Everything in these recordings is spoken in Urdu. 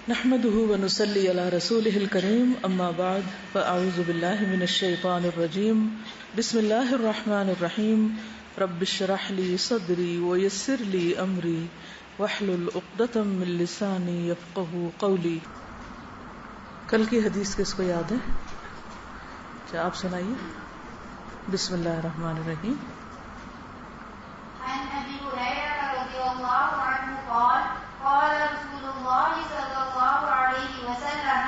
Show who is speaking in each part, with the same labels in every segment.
Speaker 1: نحمده ونصلي على رسوله الكريم اما بعد فاعوذ بالله من الشيطان الرجيم بسم الله الرحمن الرحيم رب اشرح لي صدري ويسر لي امري واحلل عقدة من لساني يفقهوا قولي. کل کی حدیث کس کو یاد ہے؟ کیا آپ سنائیے. بسم اللہ الرحمن الرحیم.
Speaker 2: عن ابي هريره رضي الله عنه قال قال رسول الله صلى الله عليه وسلم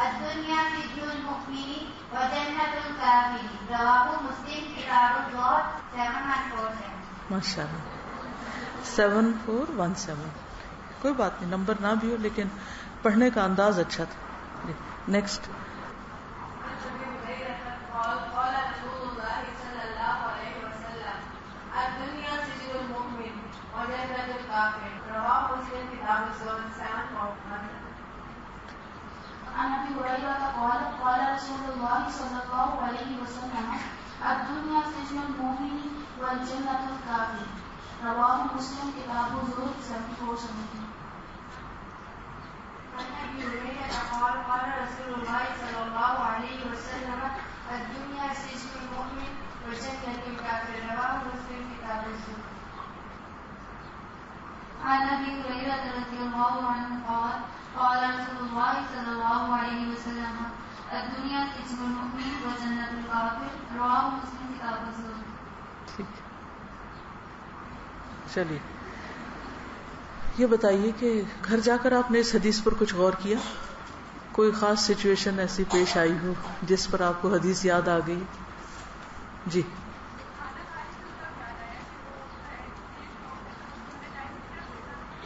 Speaker 2: الدنيا سجن المؤمن وجنة الكافر. رواه مسلم کتاب الزہد 747.
Speaker 1: ماشاء اللہ 7417. کوئی بات نہیں، نمبر نہ بھی ہو لیکن پڑھنے کا انداز اچھا تھا. نیکسٹ.
Speaker 2: عن ابي هريره قال قال رسول الله صلى الله عليه وسلم الدنيا سجن المؤمن والجنة الكافر. رواه مسلم کتاب الزہد 7417. عن ابي هريره قال قال رسول الله صلى الله عليه وسلم الدنيا سجن المؤمن والجنة الكافر. رواه مسلم کتاب الزہد. عن ابي هريره رضي الله عنه قال قال رسول الله صلى الله عليه وسلم الدنيا سجن المؤمن وجنة الكافر. رواه مسلم کتاب الزہد.
Speaker 1: چلیے یہ بتائیے کہ گھر جا کر آپ نے اس حدیث پر کچھ غور کیا؟ کوئی خاص سچویشن ایسی پیش آئی ہو جس پر آپ کو حدیث یاد آ گئی؟ جی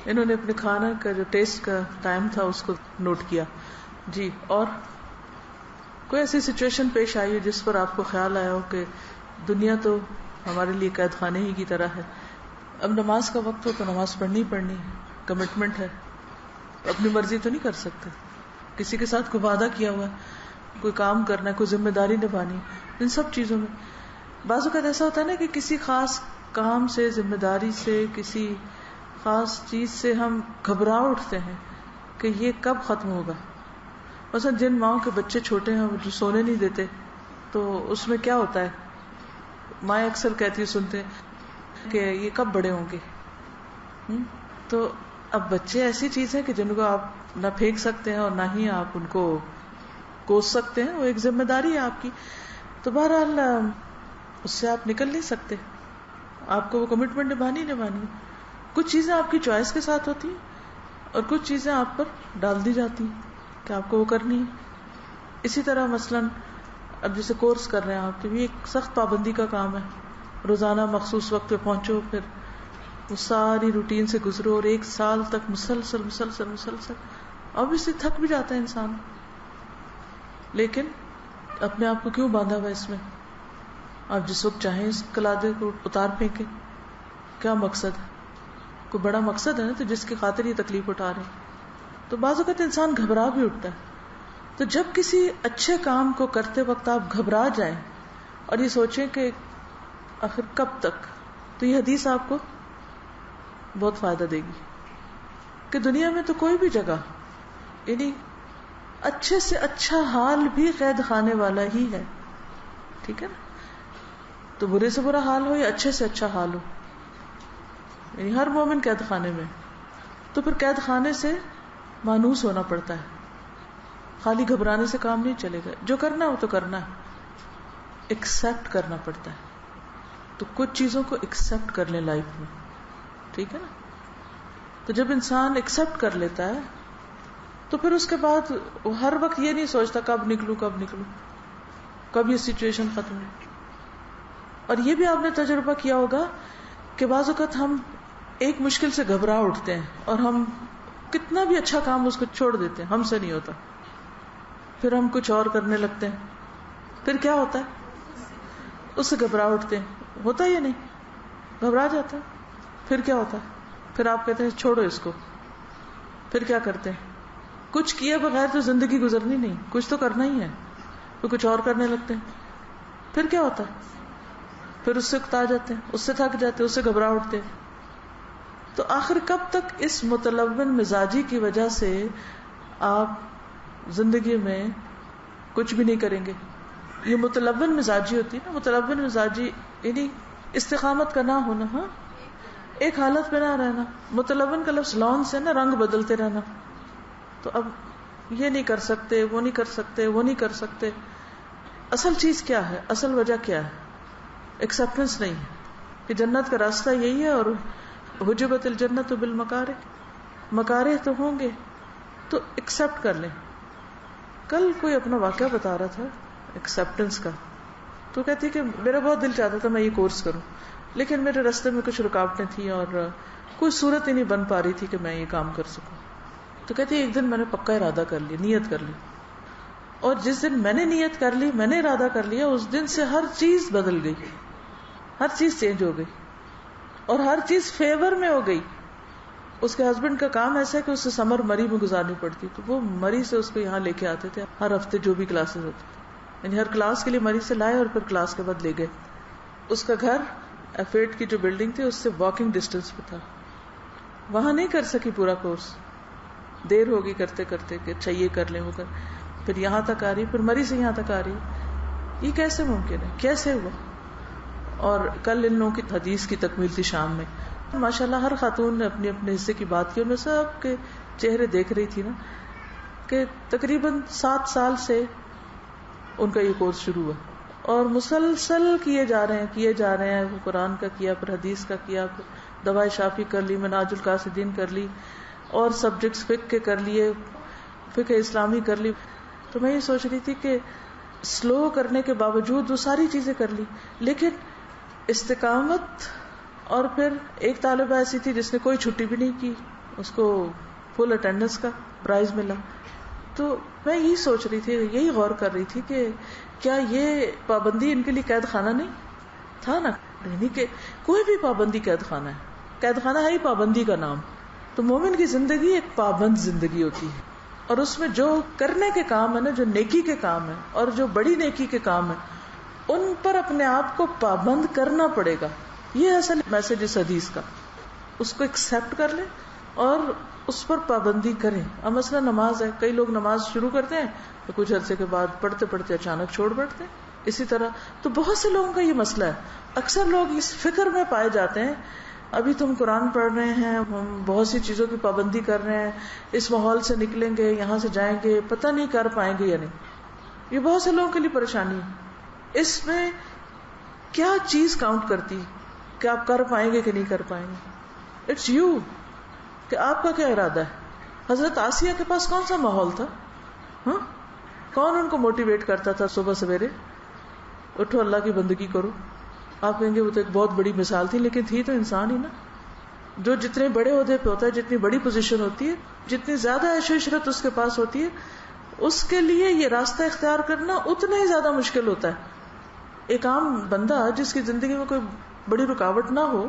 Speaker 1: انہوں نے اپنے کھانا کا جو ٹیسٹ کا ٹائم تھا اس کو نوٹ کیا. جی اور کوئی ایسی سچویشن پیش آئی ہو جس پر آپ کو خیال آیا ہو کہ دنیا تو ہمارے لیے قید خانے ہی کی طرح ہے، اب نماز کا وقت ہو تو نماز پڑھنی کمٹمنٹ ہے، اپنی مرضی تو نہیں کر سکتے، کسی کے ساتھ کوئی وعدہ کیا ہوا ہے، کوئی کام کرنا ہے، کوئی ذمہ داری نبھانی. ان سب چیزوں میں بعض اوقات ایسا ہوتا ہے نا کہ کسی خاص کام سے، ذمہ داری سے، کسی خاص چیز سے ہم گھبرا اٹھتے ہیں کہ یہ کب ختم ہوگا. مثلا جن ماؤں کے بچے چھوٹے ہیں جو سونے نہیں دیتے، تو اس میں کیا ہوتا ہے، مائیں اکثر کہتی سنتے کہ یہ کب بڑے ہوں گے. تو اب بچے ایسی چیز ہے کہ جن کو آپ نہ پھینک سکتے ہیں اور نہ ہی آپ ان کو کوس سکتے ہیں، وہ ایک ذمہ داری ہے آپ کی. تو بہرحال اس سے آپ نکل نہیں سکتے، آپ کو وہ کمٹمنٹ نبھانی. کچھ چیزیں آپ کی چوائس کے ساتھ ہوتی ہیں اور کچھ چیزیں آپ پر ڈال دی جاتی ہیں کہ آپ کو وہ کرنی ہے. اسی طرح مثلا اب جیسے کورس کر رہے ہیں آپ، تو بھی ایک سخت پابندی کا کام ہے. روزانہ مخصوص وقت پہ پہنچو، پھر وہ ساری روٹین سے گزرو، اور 1 سال تک مسلسل اب اس سے تھک بھی جاتا ہے انسان. لیکن اپنے آپ کو کیوں باندھا ہوا اس میں؟ آپ جس وقت چاہیں اس کلادے کو اتار پھینکیں. کیا مقصد ہے؟ کوئی بڑا مقصد ہے نا، تو جس کی خاطر یہ تکلیف اٹھا رہے ہیں. تو بعض اوقات انسان گھبرا بھی اٹھتا ہے. تو جب کسی اچھے کام کو کرتے وقت آپ گھبرا جائیں اور یہ سوچیں کہ آخر کب تک، تو یہ حدیث آپ کو بہت فائدہ دے گی کہ دنیا میں تو کوئی بھی جگہ، یعنی اچھے سے اچھا حال بھی قید خانے والا ہی ہے. ٹھیک ہے نا؟ تو برے سے برا حال ہو یا اچھے سے اچھا حال ہو، یعنی ہر مومن قید خانے میں. تو پھر قید خانے سے مانوس ہونا پڑتا ہے، خالی گھبرانے سے کام نہیں چلے گا. جو کرنا ہے وہ تو کرنا ہے، ایکسپٹ کرنا پڑتا ہے. تو کچھ چیزوں کو ایکسپٹ کر لیں لائف میں. ٹھیک ہے نا؟ تو جب انسان ایکسپٹ کر لیتا ہے تو پھر اس کے بعد وہ ہر وقت یہ نہیں سوچتا کب نکلوں کب یہ سچویشن ختم ہو. اور یہ بھی آپ نے تجربہ کیا ہوگا کہ بعض اوقات ہم ایک مشکل سے گھبرا اٹھتے ہیں اور ہم کتنا بھی اچھا کام اس کو چھوڑ دیتے ہیں، ہم سے نہیں ہوتا، پھر ہم کچھ اور کرنے لگتے ہیں. پھر کیا ہوتا ہے؟ اس سے گھبرا اٹھتے ہیں. ہوتا یا نہیں؟ گھبرا جاتا ہے. پھر کیا ہوتا ہے؟ پھر آپ کہتے ہیں چھوڑو اس کو. پھر کیا کرتے ہیں؟ کچھ کیے بغیر تو زندگی گزرنی نہیں، کچھ تو کرنا ہی ہے. پھر کچھ اور کرنے لگتے ہیں. پھر کیا ہوتا ہے؟ پھر اس سے اکتا جاتے ہیں، اس سے تھک جاتے ہیں، اس سے گھبرا اٹھتے ہیں. تو آخر کب تک اس متلون مزاجی کی وجہ سے آپ زندگی میں کچھ بھی نہیں کریں گے. یہ متلون مزاجی ہوتی ہے نا. متلون مزاجی یعنی استقامت کا نہ ہونا. ہاں ایک حالت پہ نہ رہنا. متلون کا لفظ لون سے نا رنگ بدلتے رہنا. تو اب یہ نہیں کر سکتے, وہ نہیں کر سکتے, وہ نہیں کر سکتے. اصل چیز کیا ہے؟ اصل وجہ کیا ہے؟ ایکسپٹنس نہیں ہے کہ جنت کا راستہ یہی ہے, اور حجبت الجنت بالمکارہ, مکارہ تو ہوں گے تو ایکسپٹ کر لیں. کل کوئی اپنا واقعہ بتا رہا تھا ایکسپٹنس کا, تو کہتی کہ میرا بہت دل چاہتا تھا میں یہ کورس کروں, لیکن میرے راستے میں کچھ رکاوٹیں تھیں اور کوئی صورت ہی نہیں بن پا رہی تھی کہ میں یہ کام کر سکوں. تو کہتی ایک دن میں نے پکا ارادہ کر لیا, نیت کر لی, اور جس دن میں نے نیت کر لی, میں نے ارادہ کر لیا, اس دن سے ہر چیز بدل گئی, ہر چیز چینج ہو گئی اور ہر چیز فیور میں ہو گئی. اس کے ہسبینڈ کا کام ایسا ہے کہ اسے سمر مری میں گزارنی پڑتی, تو وہ مری سے اس کو یہاں لے کے آتے تھے ہر ہفتے جو بھی کلاسز ہوتی, یعنی ہر کلاس کے لیے مری سے لائے اور پھر کلاس کے بعد لے گئے. اس کا گھر ایفیٹ کی جو بلڈنگ تھی اس سے واکنگ ڈسٹینس پہ تھا. وہاں نہیں کر سکی پورا کورس, دیر ہوگی کرتے کرتے کہ اچھا یہ کر لیں وہ کر, پھر یہاں تک آ رہی, پھر مری سے یہاں تک آ رہی. یہ کیسے ممکن ہے, کیسے ہوا؟ اور کل ان لوگوں کی حدیث کی تکمیل تھی شام میں. ماشاءاللہ ہر خاتون نے اپنے اپنے حصے کی بات کی, اور میں سب کے چہرے دیکھ رہی تھی نا کہ تقریباً 7 سال سے ان کا یہ کورس شروع ہوا اور مسلسل کیے جا رہے ہیں. وہ قرآن کا کیا, پھر حدیث کا کیا, پھر دوائے شافی کر لی, مناج القاصدین کر لی, اور سبجیکٹس فقہ کے کر لیے, فقہ اسلامی کر لی. تو میں یہ سوچ رہی تھی کہ سلو کرنے کے باوجود وہ ساری چیزیں کر لی, لیکن استقامت. اور پھر ایک طالبہ ایسی تھی جس نے کوئی چھٹی بھی نہیں کی, اس کو فل اٹینڈنس کا پرائز ملا. تو میں یہی سوچ رہی تھی, یہی غور کر رہی تھی کہ کیا یہ پابندی ان کے لیے قید خانہ نہیں تھا نا؟ یعنی کہ کوئی بھی پابندی قید خانہ ہے, قید خانہ ہے ہی پابندی کا نام. تو مومن کی زندگی ایک پابند زندگی ہوتی ہے, اور اس میں جو کرنے کے کام ہے نا, جو نیکی کے کام ہے اور جو بڑی نیکی کے کام ہے, ان پر اپنے آپ کو پابند کرنا پڑے گا. یہ اصل میسج اس حدیث کا. اس کو ایکسپٹ کر لیں اور اس پر پابندی کریں. اب مثلا نماز ہے, کئی لوگ نماز شروع کرتے ہیں تو کچھ عرصے کے بعد پڑھتے پڑھتے اچانک چھوڑ بیٹھتے ہیں. اسی طرح تو بہت سے لوگوں کا یہ مسئلہ ہے. اکثر لوگ اس فکر میں پائے جاتے ہیں, ابھی تم قرآن پڑھ رہے ہیں, ہم بہت سی چیزوں کی پابندی کر رہے ہیں, اس ماحول سے نکلیں گے, یہاں سے جائیں گے, پتہ نہیں کر پائیں گے یا نہیں. یہ بہت سے لوگوں کے لیے پریشانی ہے. اس میں کیا چیز کاؤنٹ کرتی کہ آپ کر پائیں گے کہ نہیں کر پائیں گے؟ اٹس یو, کہ آپ کا کیا ارادہ ہے. حضرت آسیہ کے پاس کون سا ماحول تھا؟ ہاں, کون ان کو موٹیویٹ کرتا تھا صبح سویرے, اٹھو اللہ کی بندگی کرو. آپ کہیں گے وہ تو ایک بہت بڑی مثال تھی, لیکن تھی تو انسان ہی نا. جو جتنے بڑے عہدے پہ ہوتا ہے, جتنی بڑی پوزیشن ہوتی ہے, جتنی زیادہ عیش و عشرت اس کے پاس ہوتی ہے, اس کے لیے یہ راستہ اختیار کرنا اتنا ہی زیادہ مشکل ہوتا ہے. ایک عام بندہ جس کی زندگی میں کوئی بڑی رکاوٹ نہ ہو,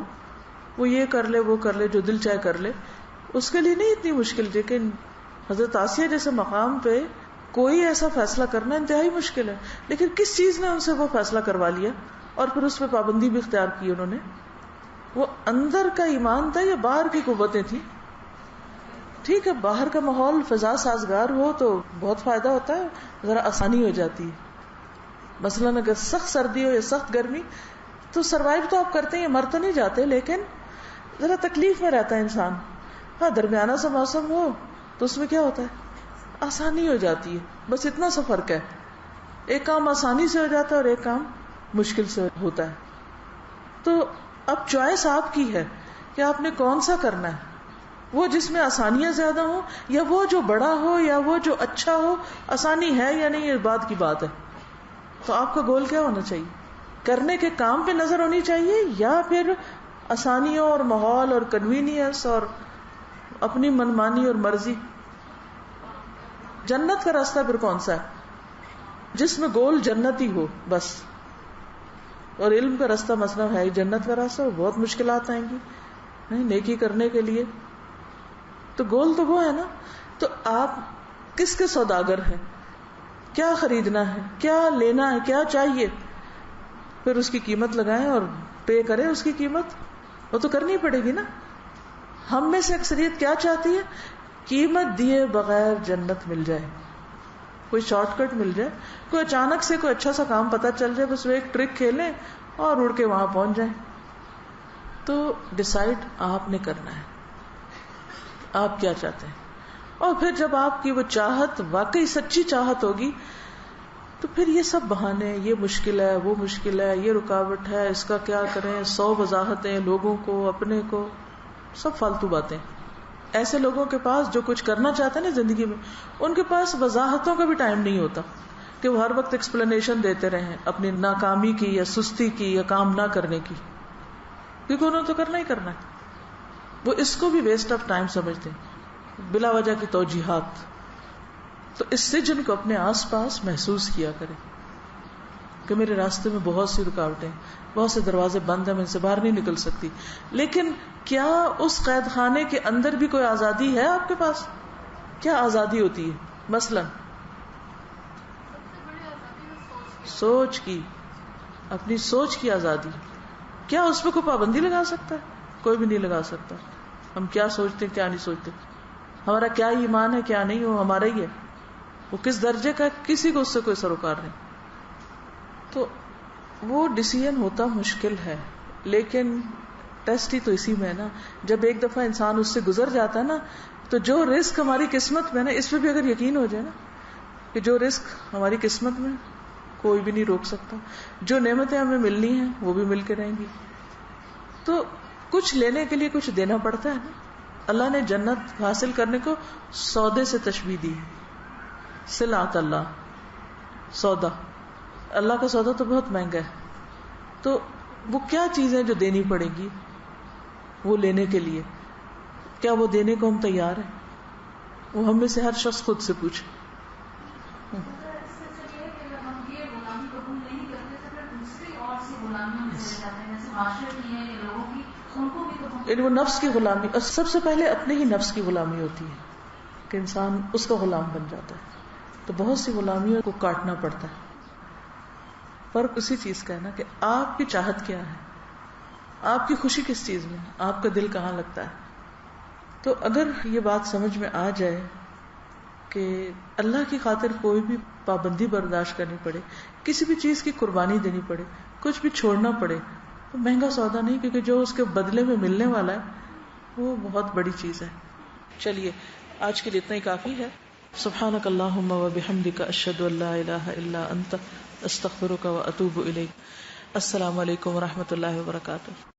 Speaker 1: وہ یہ کر لے وہ کر لے, جو دل چاہے کر لے, اس کے لیے نہیں اتنی مشکل. لیکن حضرت آسیہ جیسے مقام پہ کوئی ایسا فیصلہ کرنا انتہائی مشکل ہے. لیکن کس چیز نے ان سے وہ فیصلہ کروا لیا اور پھر اس پہ پابندی بھی اختیار کی انہوں نے؟ وہ اندر کا ایمان تھا یا باہر کی قوتیں تھیں؟ ٹھیک ہے, باہر کا ماحول فضا سازگار ہو تو بہت فائدہ ہوتا ہے, ذرا آسانی ہو جاتی ہے. مثلاً اگر سخت سردی ہو یا سخت گرمی تو سروائیو تو آپ کرتے ہیں, مر تو نہیں جاتے, لیکن ذرا تکلیف میں رہتا ہے انسان. ہاں, درمیانہ سا موسم ہو تو اس میں کیا ہوتا ہے, آسانی ہو جاتی ہے. بس اتنا سا فرق ہے, ایک کام آسانی سے ہو جاتا ہے اور ایک کام مشکل سے ہوتا ہے. تو اب چوائس آپ کی ہے کہ آپ نے کون سا کرنا ہے, وہ جس میں آسانیاں زیادہ ہوں یا وہ جو بڑا ہو یا وہ جو اچھا ہو. آسانی ہے یا نہیں, یہ بات کی بات ہے. تو آپ کا گول کیا ہونا چاہیے؟ کرنے کے کام پہ نظر ہونی چاہیے, یا پھر آسانیوں اور ماحول اور کنوینئنس اور اپنی منمانی اور مرضی؟ جنت کا راستہ پھر کون سا ہے؟ جس میں گول جنت ہی ہو بس. اور علم کا راستہ مسئلہ ہے ہی جنت کا راستہ, بہت مشکلات آئیں گی نہیں نیکی کرنے کے لیے. تو گول تو وہ ہے نا. تو آپ کس کے سوداگر ہیں, کیا خریدنا ہے, کیا لینا ہے, کیا چاہیے, پھر اس کی قیمت لگائیں اور پے کریں اس کی قیمت. وہ تو کرنی پڑے گی نا. ہم میں سے اکثریت کیا چاہتی ہے قیمت دیے بغیر جنت مل جائے، کوئی شارٹ کٹ مل جائے، کوئی اچانک سے کوئی اچھا سا کام پتہ چل جائے، بس وہ ایک ٹرک کھیلیں اور اڑ کے وہاں پہنچ جائیں. تو ڈیسائیڈ آپ نے کرنا ہے آپ کیا چاہتے ہیں. اور پھر جب آپ کی وہ چاہت واقعی سچی چاہت ہوگی تو پھر یہ سب بہانے، یہ مشکل ہے، وہ مشکل ہے، یہ رکاوٹ ہے، اس کا کیا کریں، 100 وضاحتیں لوگوں کو، اپنے کو، سب فالتو باتیں. ایسے لوگوں کے پاس جو کچھ کرنا چاہتے ہیں نا زندگی میں، ان کے پاس وضاحتوں کا بھی ٹائم نہیں ہوتا کہ وہ ہر وقت ایکسپلینیشن دیتے رہیں اپنی ناکامی کی یا سستی کی یا کام نہ کرنے کی، کیونکہ انہوں نے تو کرنا ہی کرنا ہے. وہ اس کو بھی ویسٹ آف ٹائم سمجھتے ہیں، بلا وجہ کی توجیحات. تو اس سجن کو اپنے آس پاس محسوس کیا کریں کہ میرے راستے میں بہت سی رکاوٹیں، بہت سے دروازے بند ہیں، میں ان سے باہر نہیں نکل سکتی. لیکن کیا اس قید خانے کے اندر بھی کوئی آزادی ہے آپ کے پاس؟ کیا آزادی ہوتی ہے؟ مثلا سوچ کی، اپنی سوچ کی آزادی. کیا اس پہ کوئی پابندی لگا سکتا ہے؟ کوئی بھی نہیں لگا سکتا. ہم کیا سوچتے کیا نہیں سوچتے، ہمارا کیا ایمان ہے کیا نہیں، وہ ہمارا ہی ہے. وہ کس درجے کا ہے، کسی کو اس سے کوئی سروکار نہیں. تو وہ ڈیسیژن ہوتا مشکل ہے، لیکن ٹیسٹ ہی تو اسی میں ہے نا. جب ایک دفعہ انسان اس سے گزر جاتا ہے نا، تو جو رزق ہماری قسمت میں نا، اس پہ بھی اگر یقین ہو جائے نا کہ جو رزق ہماری قسمت میں کوئی بھی نہیں روک سکتا، جو نعمتیں ہمیں ملنی ہیں وہ بھی مل کے رہیں گی. تو کچھ لینے کے لیے کچھ دینا پڑتا ہے نا. اللہ نے جنت حاصل کرنے کو سودے سے تشبیہ دی. سلعۃ اللہ، سودا. اللہ کا سودا تو بہت مہنگا ہے. تو وہ کیا چیزیں جو دینی پڑے گی وہ لینے کے لیے، کیا وہ دینے کو ہم تیار ہیں؟ وہ ہم میں سے ہر شخص خود سے پوچھے. یعنی وہ نفس کی غلامی، اور سب سے پہلے اپنے ہی نفس کی غلامی ہوتی ہے کہ انسان اس کا غلام بن جاتا ہے. تو بہت سی غلامیوں کو کاٹنا پڑتا ہے. فرق اسی چیز کا ہے نا کہ آپ کی چاہت کیا ہے، آپ کی خوشی کس چیز میں، آپ کا دل کہاں لگتا ہے. تو اگر یہ بات سمجھ میں آ جائے کہ اللہ کی خاطر کوئی بھی پابندی برداشت کرنی پڑے، کسی بھی چیز کی قربانی دینی پڑے، کچھ بھی چھوڑنا پڑے، تو مہنگا سودا نہیں، کیونکہ جو اس کے بدلے میں ملنے والا ہے وہ بہت بڑی چیز ہے. چلیے آج کے لیے اتنا ہی کافی ہے. سبحانک اللہم و بحمدک، اشہد ان لا الہ الا انت، استغفرک و اتوب الیک. السلام علیکم و رحمۃ اللہ وبرکاتہ.